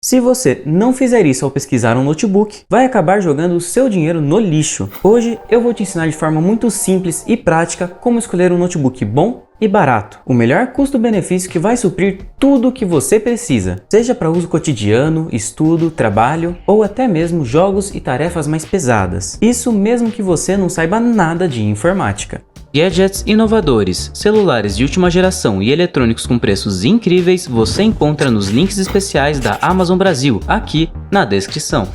Se você não fizer isso ao pesquisar um notebook, vai acabar jogando o seu dinheiro no lixo. Hoje eu vou te ensinar de forma muito simples e prática como escolher um notebook bom e barato. O melhor custo-benefício que vai suprir tudo o que você precisa, seja para uso cotidiano, estudo, trabalho ou até mesmo jogos e tarefas mais pesadas. Isso mesmo que você não saiba nada de informática. Gadgets inovadores, celulares de última geração e eletrônicos com preços incríveis você encontra nos links especiais da Amazon Brasil, aqui na descrição.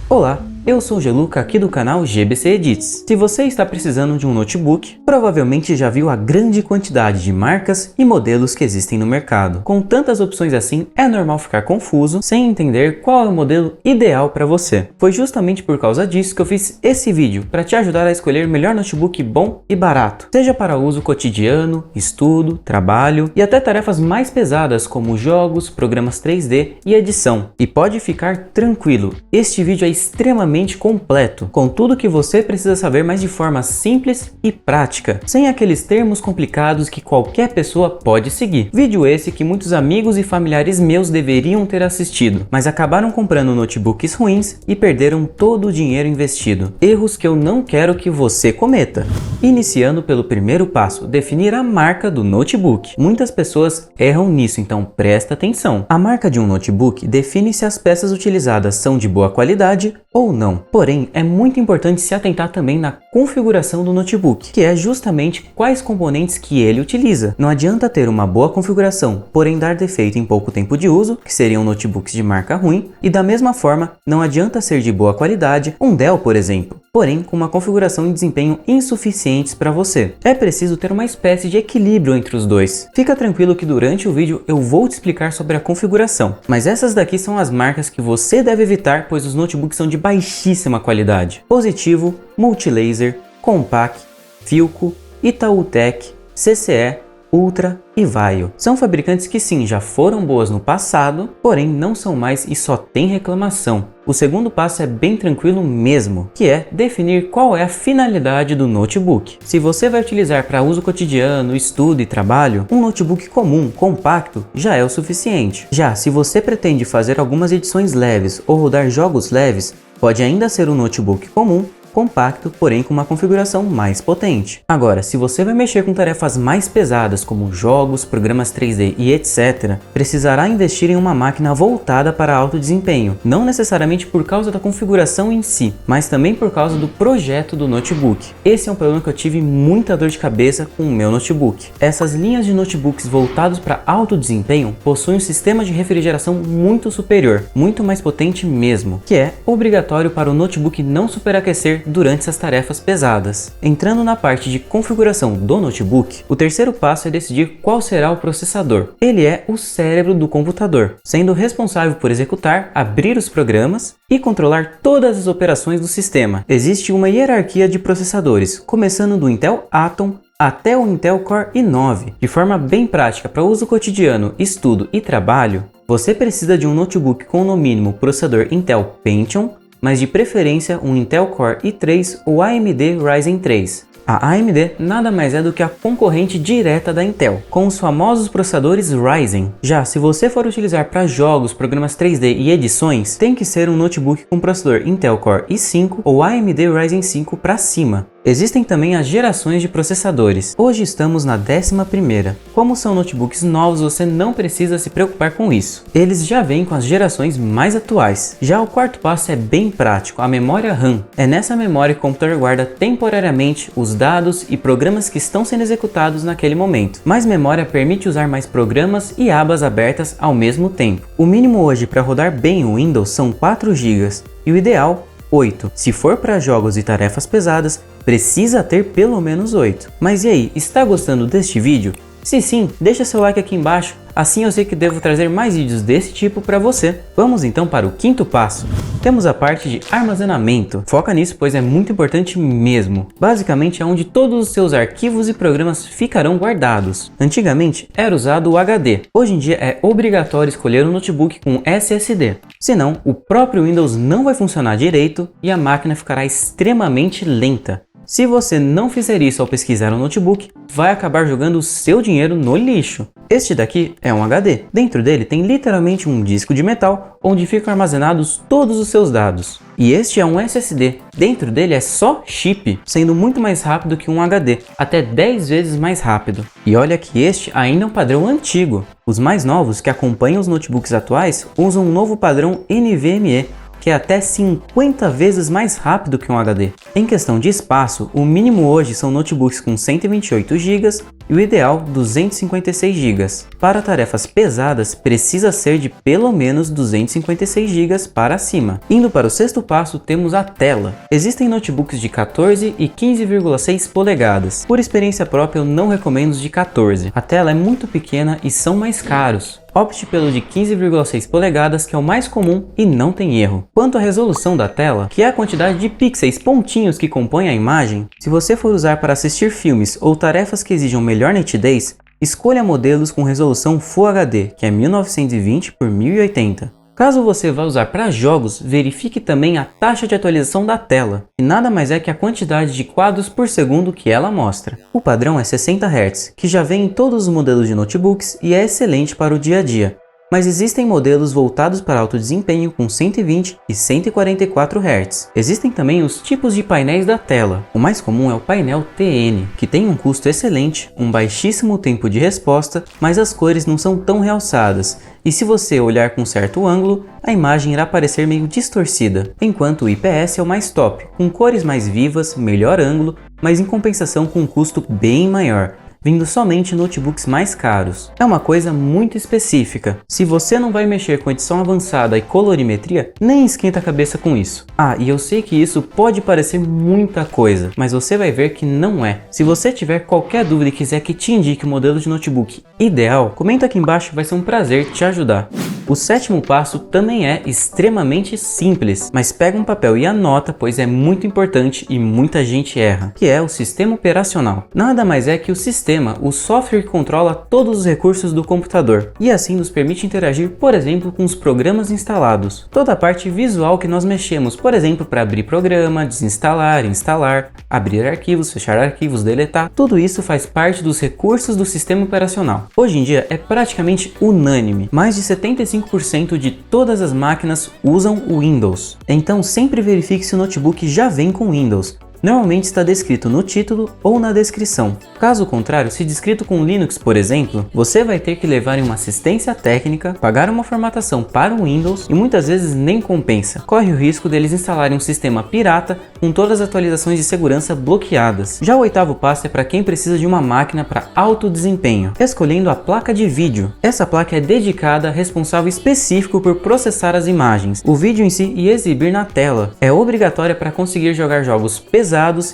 Olá! Eu sou o Geluca aqui do canal GBC Edits. Se você está precisando de um notebook, provavelmente já viu a grande quantidade de marcas e modelos que existem no mercado. Com tantas opções assim, é normal ficar confuso, sem entender qual é o modelo ideal para você. Foi justamente por causa disso que eu fiz esse vídeo, para te ajudar a escolher o melhor notebook bom e barato, seja para uso cotidiano, estudo, trabalho e até tarefas mais pesadas como jogos, programas 3D e edição. E pode ficar tranquilo, este vídeo é extremamente completo, com tudo que você precisa saber, mas de forma simples e prática, sem aqueles termos complicados que qualquer pessoa pode seguir. Vídeo esse que muitos amigos e familiares meus deveriam ter assistido, mas acabaram comprando notebooks ruins e perderam todo o dinheiro investido. Erros que eu não quero que você cometa. Iniciando pelo primeiro passo, definir a marca do notebook. Muitas pessoas erram nisso, então presta atenção. A marca de um notebook define se as peças utilizadas são de boa qualidade ou não. Porém, é muito importante se atentar também na configuração do notebook, que é justamente quais componentes que ele utiliza. Não adianta ter uma boa configuração, porém dar defeito em pouco tempo de uso, que seriam notebooks de marca ruim, e da mesma forma, não adianta ser de boa qualidade, um Dell por exemplo, porém com uma configuração e desempenho insuficientes para você. É preciso ter uma espécie de equilíbrio entre os dois. Fica tranquilo que durante o vídeo eu vou te explicar sobre a configuração, mas essas daqui são as marcas que você deve evitar, pois os notebooks são de baixíssima qualidade. Positivo, Multilaser, Compaq, Philco, Itautec, CCE, Ultra e Vaio. São fabricantes que sim, já foram boas no passado, porém não são mais e só tem reclamação. O segundo passo é bem tranquilo mesmo, que é definir qual é a finalidade do notebook. Se você vai utilizar para uso cotidiano, estudo e trabalho, um notebook comum, compacto, já é o suficiente. Já se você pretende fazer algumas edições leves ou rodar jogos leves, pode ainda ser um notebook comum, compacto, porém com uma configuração mais potente. Agora, se você vai mexer com tarefas mais pesadas como jogos, programas 3D e etc., precisará investir em uma máquina voltada para alto desempenho, não necessariamente por causa da configuração em si, mas também por causa do projeto do notebook. Esse é um problema que eu tive muita dor de cabeça com o meu notebook. Essas linhas de notebooks voltados para alto desempenho possuem um sistema de refrigeração muito superior, muito mais potente mesmo, que é obrigatório para o notebook não superaquecer durante essas tarefas pesadas. Entrando na parte de configuração do notebook, o terceiro passo é decidir qual será o processador. Ele é o cérebro do computador, sendo responsável por executar, abrir os programas e controlar todas as operações do sistema. Existe uma hierarquia de processadores, começando do Intel Atom até o Intel Core i9. De forma bem prática para uso cotidiano, estudo e trabalho, você precisa de um notebook com no mínimo processador Intel Pentium, mas de preferência um Intel Core i3 ou AMD Ryzen 3. A AMD nada mais é do que a concorrente direta da Intel, com os famosos processadores Ryzen. Já se você for utilizar para jogos, programas 3D e edições, tem que ser um notebook com processador Intel Core i5 ou AMD Ryzen 5 para cima. Existem também as gerações de processadores. Hoje estamos na 11ª. Como são notebooks novos, você não precisa se preocupar com isso. Eles já vêm com as gerações mais atuais. Já o quarto passo é bem prático, a memória RAM. É nessa memória que o computador guarda temporariamente os dados e programas que estão sendo executados naquele momento. Mais memória permite usar mais programas e abas abertas ao mesmo tempo. O mínimo hoje para rodar bem o Windows são 4 GB e o ideal 8. Se for para jogos e tarefas pesadas, precisa ter pelo menos 8. Mas e aí, está gostando deste vídeo? Se sim, deixa seu like aqui embaixo, assim eu sei que devo trazer mais vídeos desse tipo para você. Vamos então para o quinto passo. Temos a parte de armazenamento. Foca nisso, pois é muito importante mesmo. Basicamente é onde todos os seus arquivos e programas ficarão guardados. Antigamente era usado o HD. Hoje em dia é obrigatório escolher um notebook com SSD. Senão, o próprio Windows não vai funcionar direito e a máquina ficará extremamente lenta. Se você não fizer isso ao pesquisar um notebook, vai acabar jogando o seu dinheiro no lixo. Este daqui é um HD. Dentro dele tem literalmente um disco de metal onde ficam armazenados todos os seus dados. E este é um SSD. Dentro dele é só chip, sendo muito mais rápido que um HD, até 10 vezes mais rápido. E olha que este ainda é um padrão antigo. Os mais novos que acompanham os notebooks atuais usam um novo padrão NVMe, que é até 50 vezes mais rápido que um HD. Em questão de espaço, o mínimo hoje são notebooks com 128 GB e o ideal 256 GB. Para tarefas pesadas, precisa ser de pelo menos 256 GB para cima. Indo para o sexto passo, temos a tela. Existem notebooks de 14 e 15,6 polegadas. Por experiência própria, eu não recomendo os de 14. A tela é muito pequena e são mais caros. Opte pelo de 15,6 polegadas, que é o mais comum e não tem erro. Quanto à resolução da tela, que é a quantidade de pixels pontinhos que compõem a imagem, se você for usar para assistir filmes ou tarefas que exijam melhor nitidez, escolha modelos com resolução Full HD, que é 1920 por 1080. Caso você vá usar para jogos, verifique também a taxa de atualização da tela, que nada mais é que a quantidade de quadros por segundo que ela mostra. O padrão é 60 Hz, que já vem em todos os modelos de notebooks e é excelente para o dia a dia. Mas existem modelos voltados para alto desempenho com 120 e 144 Hz. Existem também os tipos de painéis da tela. O mais comum é o painel TN, que tem um custo excelente, um baixíssimo tempo de resposta, mas as cores não são tão realçadas. E se você olhar com certo ângulo, a imagem irá parecer meio distorcida. Enquanto o IPS é o mais top, com cores mais vivas, melhor ângulo, mas em compensação com um custo bem maior, vindo somente em notebooks mais caros. É uma coisa muito específica. Se você não vai mexer com edição avançada e colorimetria, nem esquenta a cabeça com isso. Ah, e eu sei que isso pode parecer muita coisa, mas você vai ver que não é. Se você tiver qualquer dúvida e quiser que te indique o modelo de notebook ideal, comenta aqui embaixo, vai ser um prazer te ajudar. O sétimo passo também é extremamente simples, mas pega um papel e anota, pois é muito importante e muita gente erra, que é o sistema operacional. Nada mais é que o software que controla todos os recursos do computador e assim nos permite interagir, por exemplo, com os programas instalados. Toda a parte visual que nós mexemos, por exemplo, para abrir programa, desinstalar, instalar, abrir arquivos, fechar arquivos, deletar, tudo isso faz parte dos recursos do sistema operacional. Hoje em dia é praticamente unânime, mais de 75% de todas as máquinas usam o Windows. Então sempre verifique se o notebook já vem com Windows. Normalmente está descrito no título ou na descrição. Caso contrário, se descrito com Linux, por exemplo, você vai ter que levar em uma assistência técnica, pagar uma formatação para o Windows e muitas vezes nem compensa. Corre o risco deles instalarem um sistema pirata com todas as atualizações de segurança bloqueadas. Já o oitavo passo é para quem precisa de uma máquina para alto desempenho, escolhendo a placa de vídeo. Essa placa é dedicada, responsável específico por processar as imagens, o vídeo em si e exibir na tela. É obrigatória para conseguir jogar jogos pesados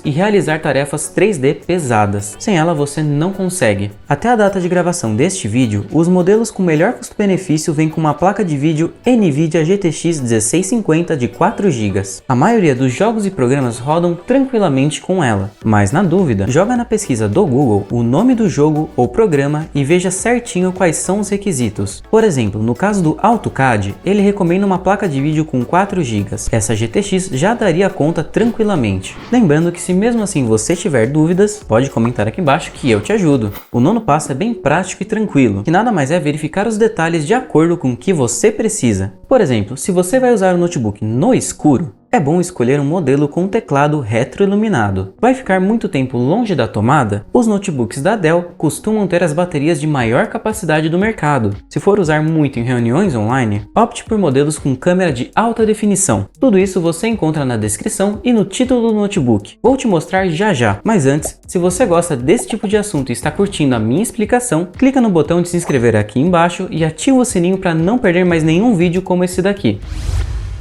e realizar tarefas 3D pesadas. Sem ela você não consegue. Até a data de gravação deste vídeo, os modelos com melhor custo-benefício vêm com uma placa de vídeo NVIDIA GTX 1650 de 4 GB. A maioria dos jogos e programas rodam tranquilamente com ela, mas na dúvida, joga na pesquisa do Google o nome do jogo ou programa e veja certinho quais são os requisitos. Por exemplo, no caso do AutoCAD, ele recomenda uma placa de vídeo com 4 GB. Essa GTX já daria conta tranquilamente. Lembrando que se mesmo assim você tiver dúvidas, pode comentar aqui embaixo que eu te ajudo. O nono passo é bem prático e tranquilo, que nada mais é verificar os detalhes de acordo com o que você precisa. Por exemplo, se você vai usar o notebook no escuro, é bom escolher um modelo com teclado retroiluminado. Vai ficar muito tempo longe da tomada? Os notebooks da Dell costumam ter as baterias de maior capacidade do mercado. Se for usar muito em reuniões online, opte por modelos com câmera de alta definição. Tudo isso você encontra na descrição e no título do notebook. Vou te mostrar já já, mas antes, se você gosta desse tipo de assunto e está curtindo a minha explicação, clica no botão de se inscrever aqui embaixo e ativa o sininho para não perder mais nenhum vídeo como esse daqui.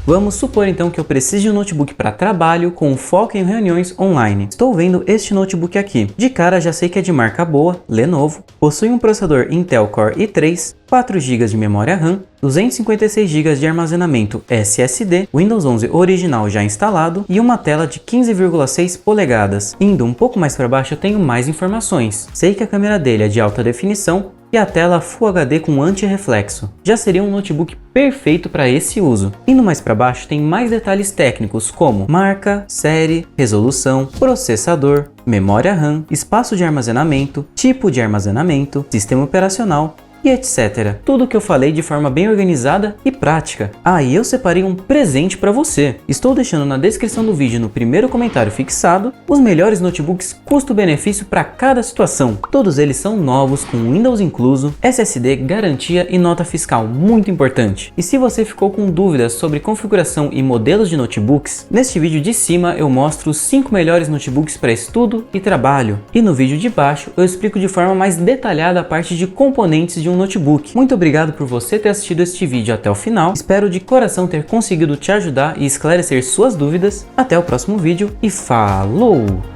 Vamos supor então que eu precise de um notebook para trabalho com foco em reuniões online. Estou vendo este notebook aqui. De cara já sei que é de marca boa, Lenovo, possui um processador Intel Core i3, 4 GB de memória RAM, 256 GB de armazenamento SSD, Windows 11 original já instalado e uma tela de 15,6 polegadas. Indo um pouco mais para baixo eu tenho mais informações. Sei que a câmera dele é de alta definição, e a tela Full HD com anti-reflexo. Já seria um notebook perfeito para esse uso. Indo mais para baixo tem mais detalhes técnicos como marca, série, resolução, processador, memória RAM, espaço de armazenamento, tipo de armazenamento, sistema operacional e etc. Tudo que eu falei de forma bem organizada e prática. E eu separei um presente para você. Estou deixando na descrição do vídeo, no primeiro comentário fixado, os melhores notebooks custo-benefício para cada situação. Todos eles são novos, com Windows incluso, SSD, garantia e nota fiscal, muito importante. E se você ficou com dúvidas sobre configuração e modelos de notebooks, neste vídeo de cima eu mostro os 5 melhores notebooks para estudo e trabalho. E no vídeo de baixo eu explico de forma mais detalhada a parte de componentes de um notebook. Muito obrigado por você ter assistido este vídeo até o final. Espero de coração ter conseguido te ajudar e esclarecer suas dúvidas. Até o próximo vídeo e falou!